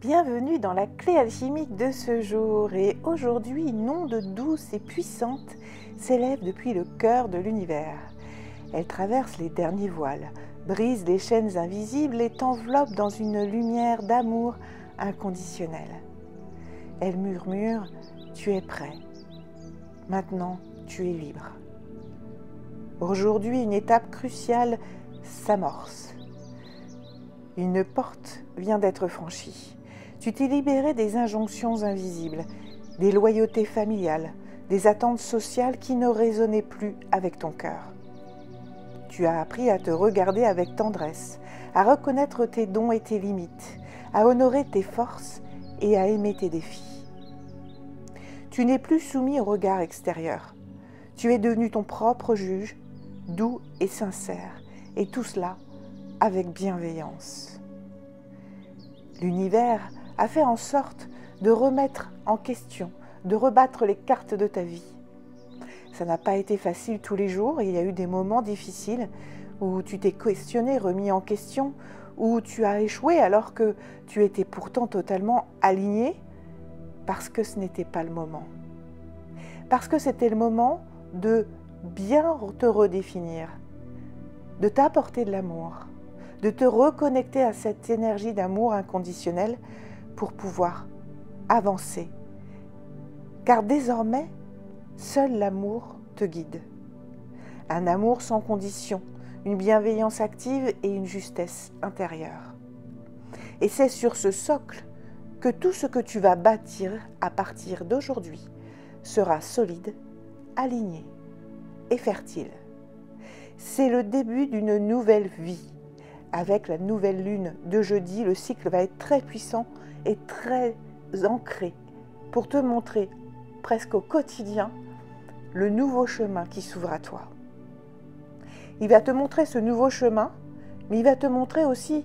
Bienvenue dans la clé alchimique de ce jour et aujourd'hui une onde douce et puissante s'élève depuis le cœur de l'univers. Elle traverse les derniers voiles, brise les chaînes invisibles et t'enveloppe dans une lumière d'amour inconditionnel. Elle murmure « Tu es prêt. Maintenant, tu es libre. » Aujourd'hui, une étape cruciale s'amorce. Une porte vient d'être franchie. Tu t'es libéré des injonctions invisibles, des loyautés familiales, des attentes sociales qui ne résonnaient plus avec ton cœur. Tu as appris à te regarder avec tendresse, à reconnaître tes dons et tes limites, à honorer tes forces et à aimer tes défis. Tu n'es plus soumis au regard extérieur. Tu es devenu ton propre juge, doux et sincère, et tout cela avec bienveillance. L'univers a fait en sorte de remettre en question, de rebattre les cartes de ta vie. Ça n'a pas été facile tous les jours, il y a eu des moments difficiles où tu t'es questionné, remis en question, où tu as échoué alors que tu étais pourtant totalement aligné parce que ce n'était pas le moment. Parce que c'était le moment de bien te redéfinir, de t'apporter de l'amour, de te reconnecter à cette énergie d'amour inconditionnel pour pouvoir avancer. Car désormais, seul l'amour te guide. Un amour sans condition, une bienveillance active et une justesse intérieure. Et c'est sur ce socle que tout ce que tu vas bâtir à partir d'aujourd'hui sera solide, aligné et fertile. C'est le début d'une nouvelle vie. Avec la nouvelle lune de jeudi, le cycle va être très puissant et très ancré pour te montrer presque au quotidien le nouveau chemin qui s'ouvre à toi. Il va te montrer ce nouveau chemin, mais il va te montrer aussi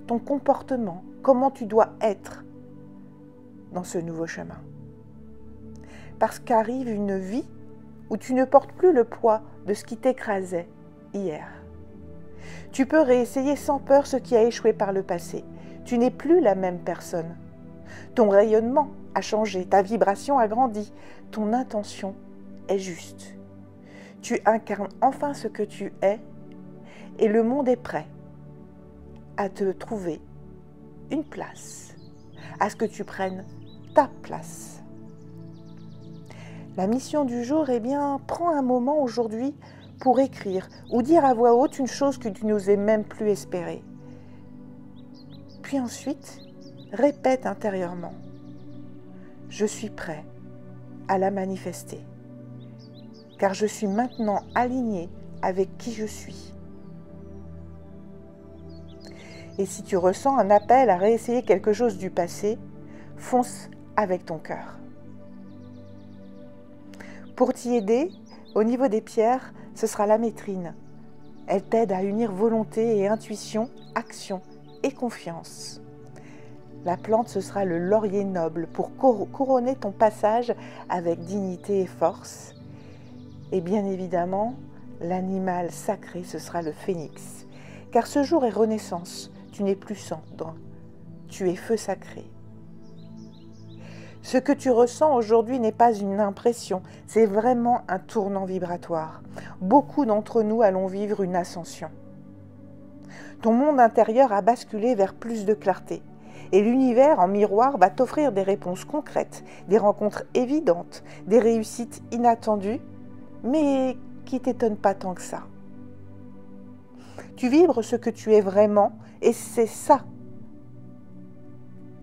ton comportement, comment tu dois être dans ce nouveau chemin. Parce qu'arrive une vie où tu ne portes plus le poids de ce qui t'écrasait hier. Tu peux réessayer sans peur ce qui a échoué par le passé. Tu n'es plus la même personne. Ton rayonnement a changé, ta vibration a grandi, ton intention est juste. Tu incarnes enfin ce que tu es et le monde est prêt à te trouver une place, à ce que tu prennes ta place. La mission du jour, prends un moment aujourd'hui pour écrire ou dire à voix haute une chose que tu n'osais même plus espérer. Puis ensuite, répète intérieurement « Je suis prêt à la manifester, car je suis maintenant aligné avec qui je suis. » Et si tu ressens un appel à réessayer quelque chose du passé, fonce avec ton cœur. Pour t'y aider, au niveau des pierres, ce sera la métrine. Elle t'aide à unir volonté et intuition, action et confiance. La plante, ce sera le laurier noble pour couronner ton passage avec dignité et force. Et bien évidemment, l'animal sacré, ce sera le phénix. Car ce jour est renaissance, tu n'es plus cendre, tu es feu sacré. Ce que tu ressens aujourd'hui n'est pas une impression, c'est vraiment un tournant vibratoire. Beaucoup d'entre nous allons vivre une ascension. Ton monde intérieur a basculé vers plus de clarté. Et l'univers en miroir va t'offrir des réponses concrètes, des rencontres évidentes, des réussites inattendues, mais qui ne t'étonnent pas tant que ça. Tu vibres ce que tu es vraiment et c'est ça.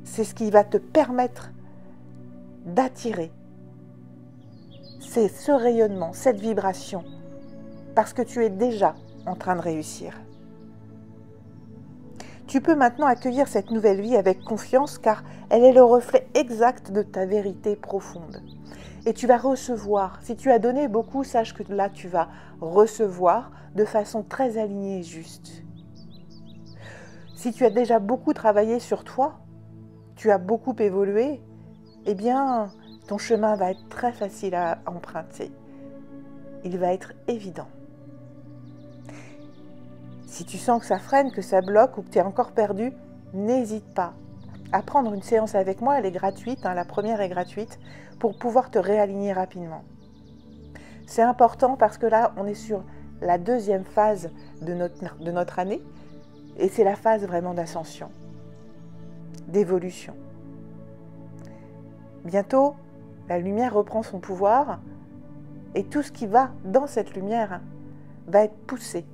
C'est ce qui va te permettre d'attirer. C'est ce rayonnement, cette vibration, parce que tu es déjà en train de réussir. Tu peux maintenant accueillir cette nouvelle vie avec confiance car elle est le reflet exact de ta vérité profonde. Et tu vas recevoir, si tu as donné beaucoup, sache que là tu vas recevoir de façon très alignée et juste. Si tu as déjà beaucoup travaillé sur toi, tu as beaucoup évolué, ton chemin va être très facile à emprunter. Il va être évident. Si tu sens que ça freine, que ça bloque ou que tu es encore perdu, n'hésite pas à prendre une séance avec moi. Elle est gratuite, hein, la première est gratuite, pour pouvoir te réaligner rapidement. C'est important parce que là, on est sur la deuxième phase de notre année, et c'est la phase vraiment d'ascension, d'évolution. Bientôt, la lumière reprend son pouvoir, et tout ce qui va dans cette lumière va être poussé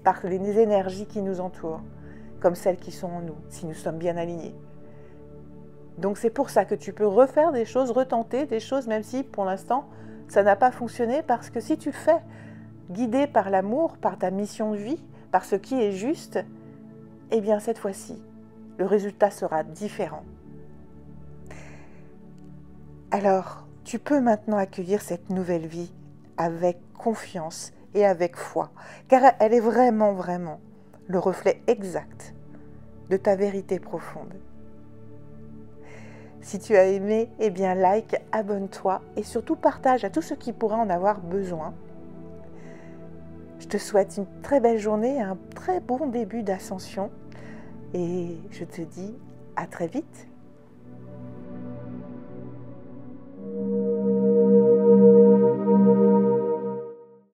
par les énergies qui nous entourent, comme celles qui sont en nous, si nous sommes bien alignés. Donc c'est pour ça que tu peux refaire des choses, retenter des choses, même si pour l'instant ça n'a pas fonctionné, parce que si tu le fais guidé par l'amour, par ta mission de vie, par ce qui est juste, eh bien cette fois-ci, le résultat sera différent. Alors, tu peux maintenant accueillir cette nouvelle vie avec confiance et avec foi, car elle est vraiment, vraiment le reflet exact de ta vérité profonde. Si tu as aimé, eh bien like, abonne-toi et surtout partage à tous ceux qui pourraient en avoir besoin. Je te souhaite une très belle journée, un très bon début d'ascension et je te dis à très vite.